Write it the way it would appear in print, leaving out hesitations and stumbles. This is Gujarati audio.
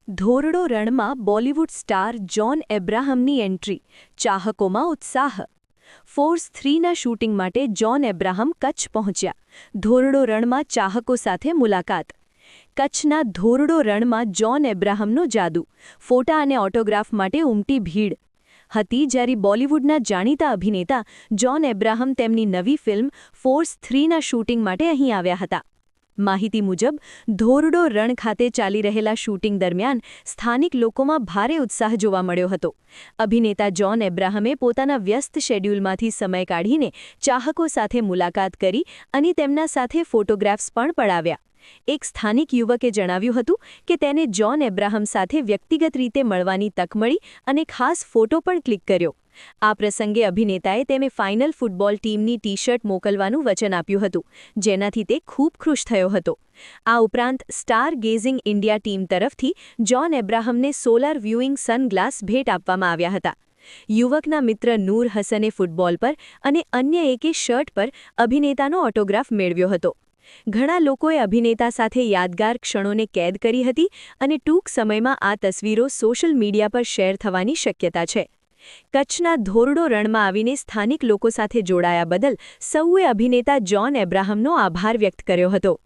ધોરડો રણમાં બોલિવૂડ સ્ટાર જોન એબ્રાહમની એન્ટ્રી, ચાહકોમાં ઉત્સાહ. ફોર્સ 3ના શૂટિંગ માટે જોન એબ્રાહમ કચ્છ પહોંચ્યા. ધોરડો રણમાં ચાહકો સાથે મુલાકાત. કચ્છના ધોરડો રણમાં જોન એબ્રાહમનો જાદુ, ફોટા અને ઓટોગ્રાફ માટે ઉમટી ભીડ હતી જ્યારે બોલિવૂડના જાણીતા અભિનેતા જોન એબ્રાહમ તેમની નવી ફિલ્મ ફોર્સ 3ના શૂટિંગ માટે અહીં આવ્યા હતા. માહિતી મુજબ ધોરડો રણ ખાતે ચાલી રહેલા શૂટિંગ દરમિયાન સ્થાનિક લોકોમાં ભારે ઉત્સાહ જોવા મળ્યો હતો. અભિનેતા જોન એબ્રાહમે પોતાના વ્યસ્ત શેડ્યુલમાંથી સમય કાઢીને ચાહકો સાથે મુલાકાત કરી અને તેમના સાથે ફોટોગ્રાફ્સ પણ પડાવ્યા. એક સ્થાનિક યુવકે જણાવ્યું હતું કે તેને જોન એબ્રાહમ સાથે વ્યક્તિગત રીતે મળવાની તક મળી અને ખાસ ફોટો પણ ક્લિક કર્યો. આ પ્રસંગે અભિનેતાએ તેને ફાઇનલ ફૂટબોલ ટીમની ટી-શર્ટ મોકલવાનું વચન આપ્યું હતું, જેનાથી તે ખૂબ ખુશ થયો હતો. આ ઉપરાંત સ્ટાર ગેઝિંગ ઇન્ડિયા ટીમ તરફથી જોન એબ્રાહમને સોલાર વ્યુઇંગ સનગ્લાસ ભેટ આપવામાં આવ્યા હતા. યુવકના મિત્ર નૂર હસને ફૂટબોલ પર અને અન્ય એકે શર્ટ પર અભિનેતાનો ઓટોગ્રાફ મેળવ્યો હતો. ઘણા લોકોએ અભિનેતા સાથે યાદગાર ક્ષણોને કેદ કરી હતી અને ટૂંક સમયમાં આ તસવીરો સોશિયલ મીડિયા પર શેર થવાની શક્યતા છે. કચ્છના ધોરડો રણમાં આવીને સ્થાનિક લોકો સાથે જોડાયા બદલ સૌએ અભિનેતા જોન એબ્રાહમનો આભાર વ્યક્ત કર્યો હતો.